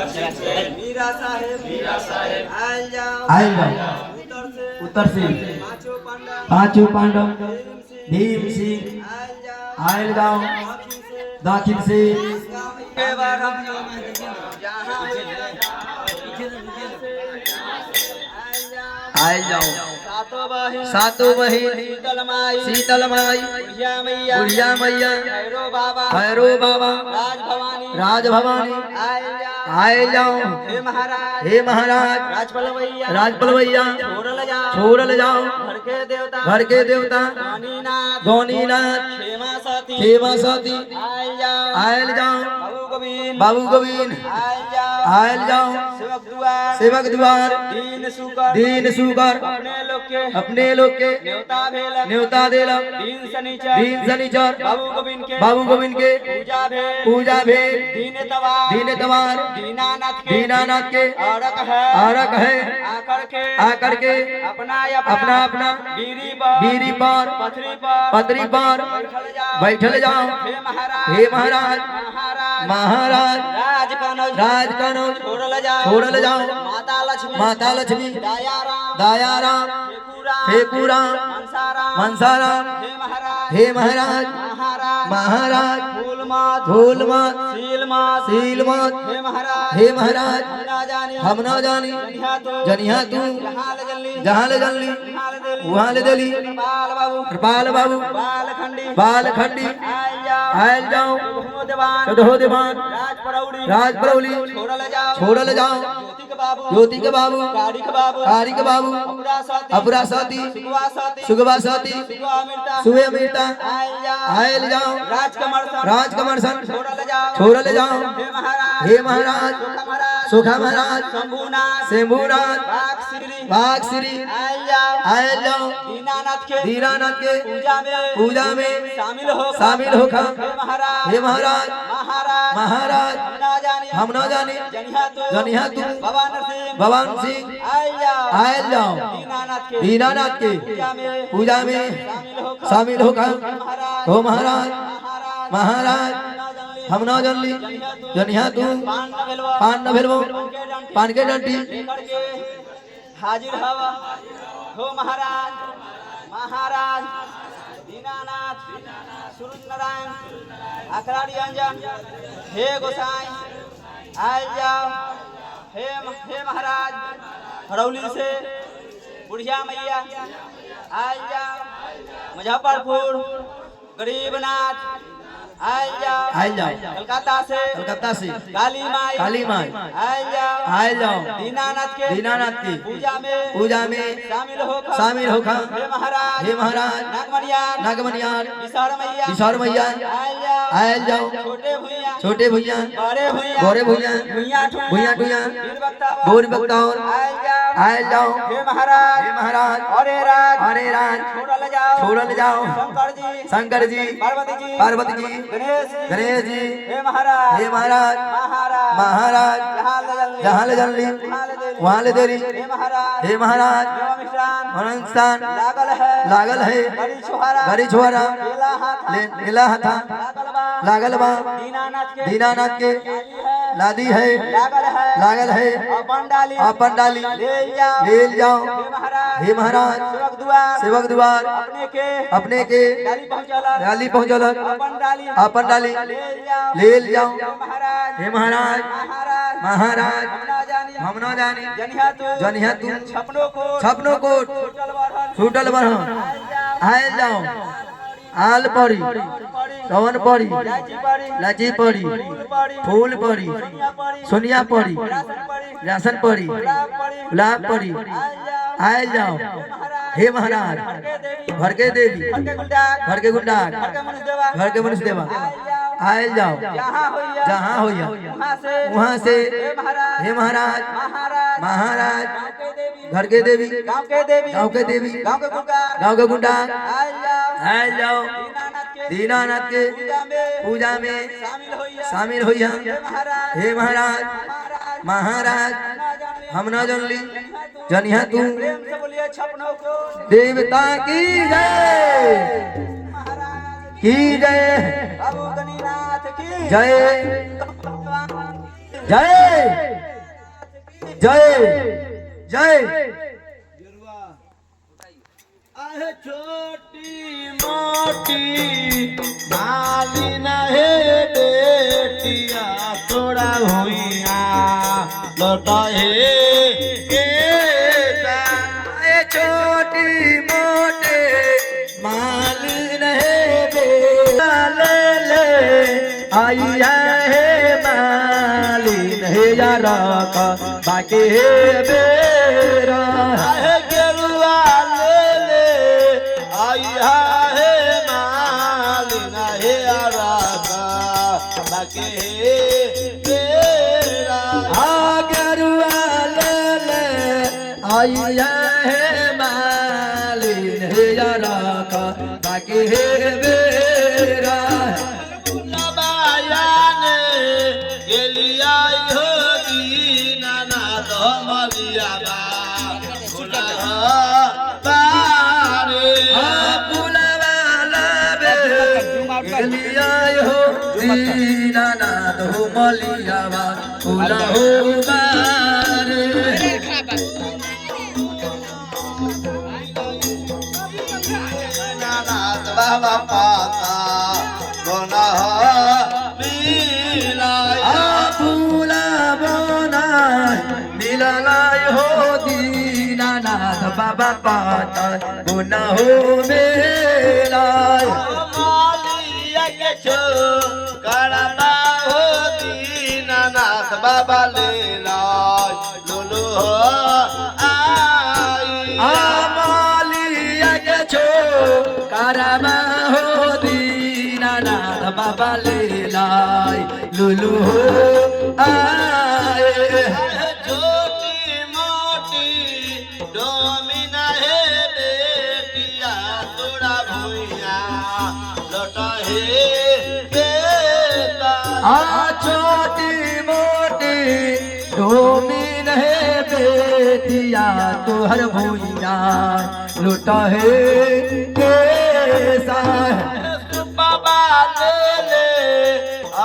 मीरा साहेब आयल जाओ उत्तर से पांचों पांडव भीम सिंह आयल जाओ दक्षिण से आयल जाओ सातों बहिन शीतल माई बुढ़िया मैया भैरो बाबा राज भवानी आयल जाओ हे महाराज राजपलवैया छोड़ल जाओ घर के देवता गौनीनाथ खेमा सती आयल जाओ बाबू गोविंद आयल जाओ सेवक द्वार दीन सुकर अपने लोग के न्योता देला दीन शनिचर बाबू गोविंद के पूजा भेंट दीन तवार दीनानाथ के आरक है आकर के अपना अपना बीरी पर पथरी पर बैठल जाओ हे महाराज महाराज राज कनौज छोड़ल जाओ माता लक्ष्मी दयाराम ठेकुराम मनसाराम हे महाराज महाराज धूलमत सीलमत हे महाराज हम न जानी जनिया तू जहाँ ले जल्ली वहाँ ले दिली कृपाल बाबू बालखंडी आयल जाओ चढ़ो दीवान राज परौली छोड़ल जाओ ज्योति के बाबू कारी के बाबू अपरा साथी सुगवा साथी सुबह अमृता आयल जाओ राजकमर सन छोड़ल जाओ हे महाराज सुखा महाराज शंभुनाथ बाग श्री आयल जाओ दीनानाथ के पूजा में शामिल हो खा हे महाराज महाराज हम न जाने जनिया तू भगवान सिंह आयल जाओ दीनानाथ के पूजा में शामिल होकर हो महाराज महाराज हम न जानली जनिया तू पान न भेलबो पान के डंटी हाजिर हवा हो महाराज महाराज दीनानाथ सूरज नारायण अकरारी अंजन हे गोसाई आयल जाओ हे महाराज हरौली से बुढ़िया मैया आयल जाओ मुजफ्फरपुर गरीबनाथ आयल जाओ कलकत्ता से काली माई आयल जाओ दीनानाथ की पूजा में शामिल हो हे महाराज नागमनियार विशाल मैया आयल जाओ छोटे भैया गोरे भैया भैया टुया बोर बक्तार आयल जाओ हे महाराज अरे राज छोड़ल जाओ शंकर जी पार्वती जी गणेश जी हे महाराज महाराज जहाँ ले जल्दी वहाँ ले देरी हे महाराज स्थान लागल है गरी छोहरा नीला हाथा लागल बा दीनानाथ के लादी है लागल है अपन डाली ले जाओ हे महाराज सेवक द्वार अपने के डाली पहुँचल अपन डाली ले जाओ हे महाराज महाराज हम न जानी जनिया तू छपनो कोट छूटल बरहन आयल जाओ आल पड़ी कवन पड़ी लाची पड़ी फूल पड़ी सोनिया पड़ी राशन पड़ी गुलाब पड़ी आयल जाओ हे महाराज घर के देवी घर के गुंडा घर के मनुष्य देवा आयल जाओ जहाँ होइया वहाँ से हे महाराज महाराज घर के देवी गाँव के देवी गाँव के गुंडा आयल जाओ दीनानाथ के पूजा में शामिल होइया हे महाराज महाराज हम न जानली जनिया तू देवता की जय जय जय जय जय। आहे छोटी मोटी मालिन है बेटिया तोड़ा हुइया लौटा है छोटी मोटे मालिन है बेटा ले आई है मालिन है यारा का बाकी है बेरा है गेरुआ ले आई है मालिन है यारा का बाकी है बेरा गरुआ ले आई है मालिन है यारा का बाकी है बेरा दीनानाथ हो मलियावा फूला हो बारे बाबा पाता बोना फूला बोना मिलाय हो दीनानाथ बाबा पाता बोना हो मेला बाबा ले लुलु मालिया के छो कारमा हो दीनानाथ बाबा ले लुलु आए छोटी मोटी डोमिना है बेटिया तोड़ा भुइया लौटा है छोटी मोटी डोमिन है बेटिया तुहर भूइया लुटा है कैसा बाबा ले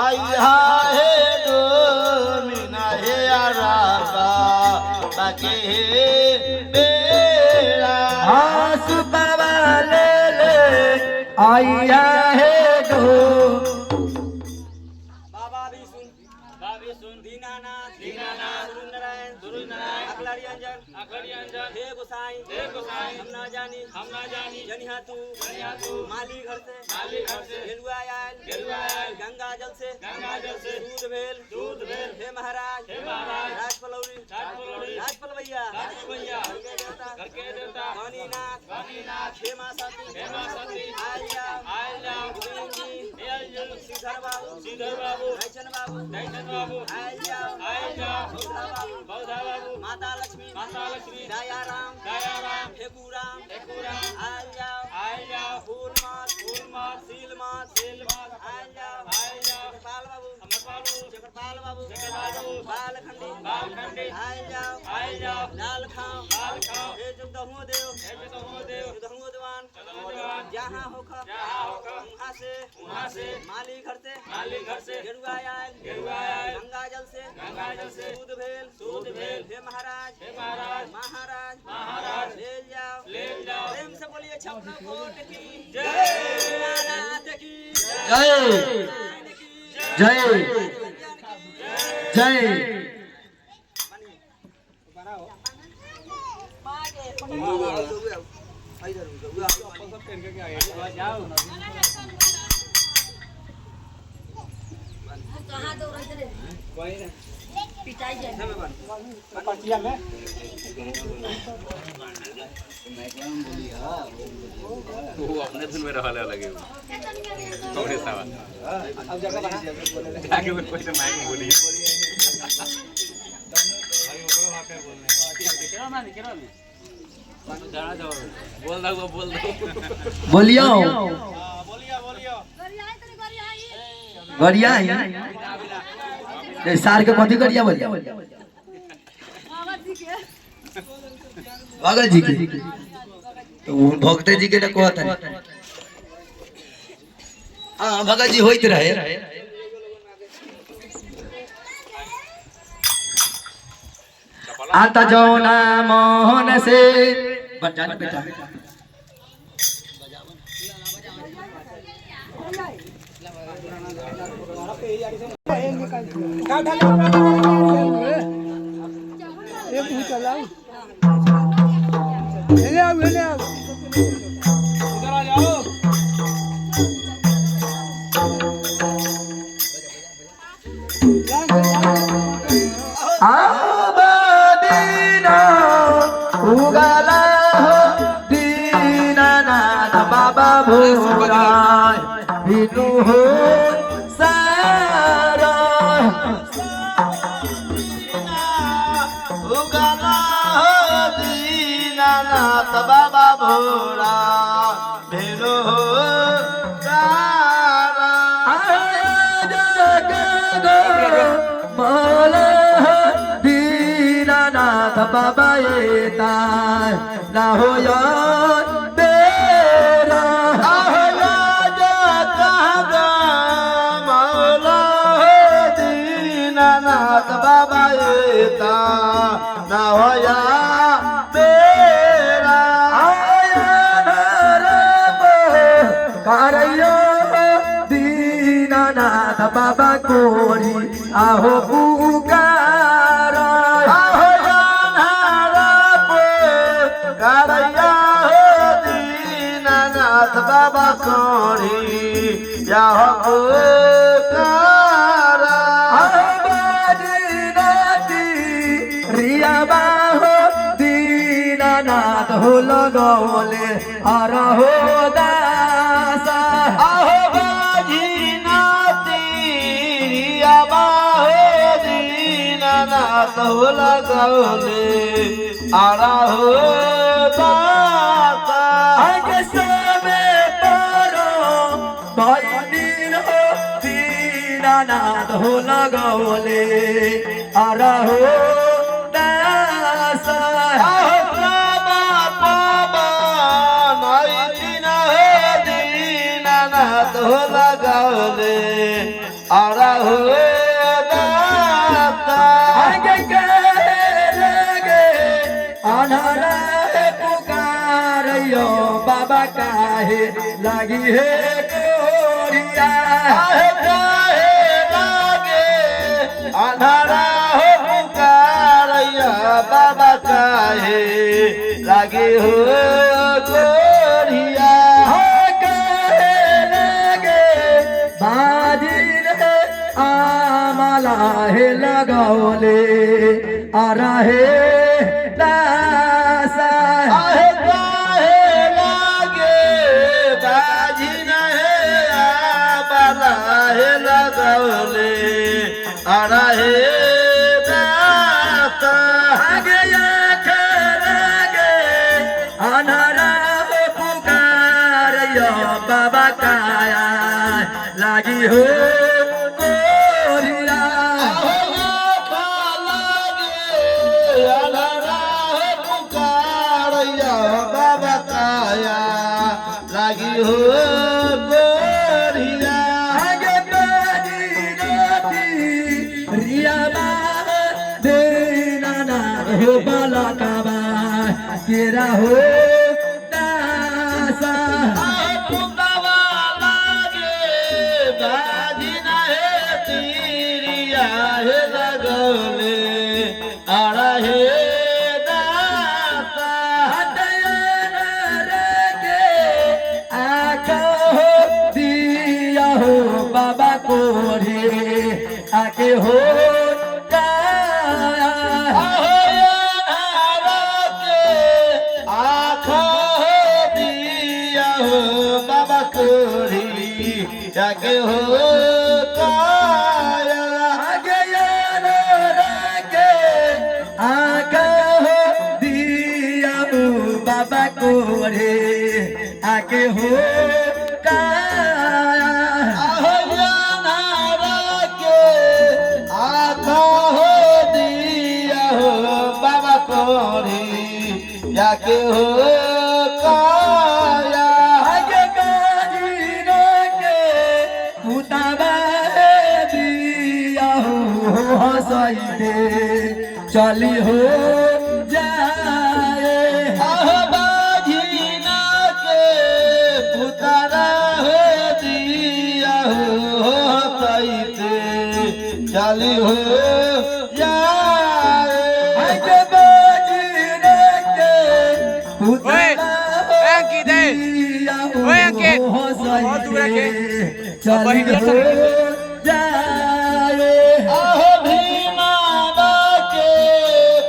आई है डोमिना है आराबा बाकी है बेरा बाबा ले आई है दो हम ना जानी जनिहा तू माली घर से गेलुआ आयल गंगा जल से दूध भेल हे महाराज राजपल भैया घर के देवता वाणीनाथ हे मां सती आयल जाओ श्रीधर बाबू दैचन बाबू आयल जाओ बौधा बाबू माता लक्ष्मी दयाराम ठेकुराम आयल जाओ फूल मात सील मात आयल जाओ चक्रपाल बाबू बालखंडी आयल जाओ लाल खाओ हे जुगदहुओ देव दीवान जहाँ होखा वहाँ से माली घर से गेरुआ आयल गंगा जल से दूध भेल हे महाराज ले जाओ प्रेम से बोलिए छपरा कोट की जय की जय जय वो अपने धुन में रहने लगे थोड़े सवा आगे में कोई माइक में बोलिए बोल दो बोलियो गरिया सार के कथी गरिया बोलिया भगत जी के तो भगत जी के कहत है हाँ भगत जी होइत रहे आता जौना मोहन से बजा बेटा उगला हो दीनानाथ बाबा भोला बिनु हो सारा उगला हो दीनानाथ बाबा भोला बिनु हो सारा मौला दीनानाथ बाबा येता ना हो तेरा मौला दीनानाथ बाबा येता ना होया तेरा करयो दीनानाथ बाबा कोरी आहो पुकारा करैया हो दीनानाथ बाबा कोरी या हो पुकारा रिया बाहो दीनानाथ हो लगोले हर हो दासा आहो बाजी नाती रिया बाहो दीनानाथ हो लगोले आरा हो दासा आगे सबे परो भैनीन हो दीनानाथ हो लगोले आरा हो दासा आहो बाबा बाबा नाई दिन हो दीनानाथ हो लगोले आरा हो दासा आगे लगे अनहरा पुकारियो बाबा काहे लगी है गोरिया काहे लागे अंधारा हो पुकारैया बाबा काहे लागे हो गोरिया काहे लगे बाजिन आमला है लगौले अरहे दासा आहे काहे लागे बाजी नहे आबला हे लगौले अरहे दाता आगे लगे अनहरा पुकारियो बाबा काया लगी हो गोरिया बाबा काया लगी हो गोरिया आगे बाजी रोटी रिया बा देना हो बाला काबा तेरा हो दासा पुतवा लागे बाजी नहे तीरिया हे लगौले आड़ा हे दाता दिया हो बाबा कोरे आके हो गाया बाबा कोरी जाके हो काया आगे रखे आका हो दिया हो बाबा कोरे आके हो गाया बाबा कोरी जाके हो काया आगे गाजी के पुताबा दिया हो हंसैते चली हो जाए बाजीना के पुतारा हो दिया हो हंसैते चली हो जाए बाजीना के पुतारा बहुत दूर रखे चली हो जाए आहो भीमाना के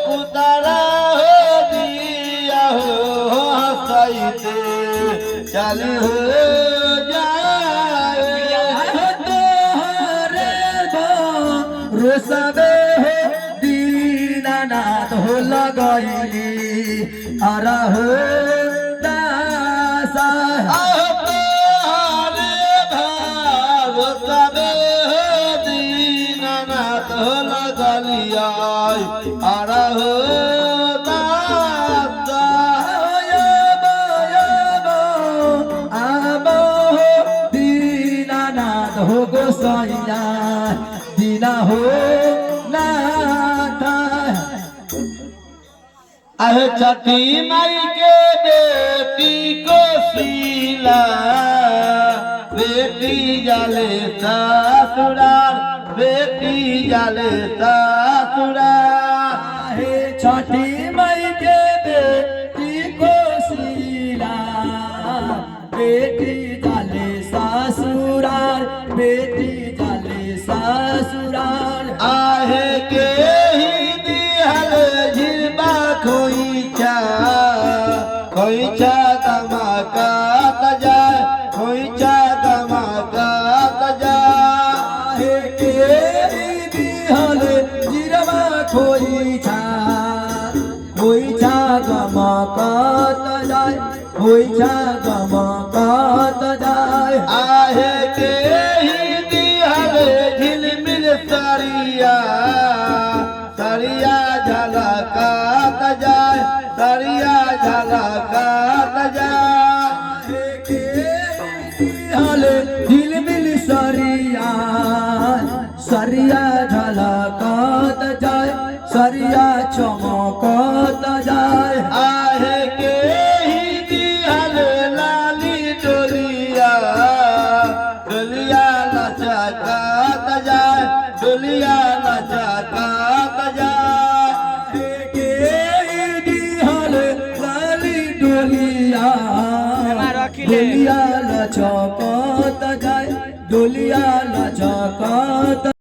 पुतारा हो दिया हो हंसैते चली हो जाए रोसबे हो दीनानाथ हो लगैली आरा हो दासा आहो प्यारे भाव सबे हो दीनानाथ हो लगलिया आरा हो दासा आबो दीनानाथ हो गोसाइया दीना हो नाथा आह छठी माई के बेटी को सीला बेटी जाले ससुराल बेटी जाले ससुराल हे छठी मई के बेटी को सीला बेटी जाले ससुराल बेटी जाले ससुराल आहे के ही दिहल झिलबा खोइछा धमाका जाए खोइछा धमाका जाए हे के दिहल जिरवा खोइछा गमकत जाय खोइछा गमकत जाय आहे के ही दिहल झिलमिल सरिया झलकात जाए सरिया झलकात जाए हल झिलमिल सरिया झलकत जाय सरिया चमकत जाय आहे के ही दिहल लाली डोलिया लचकात जाए डोलिया लचकात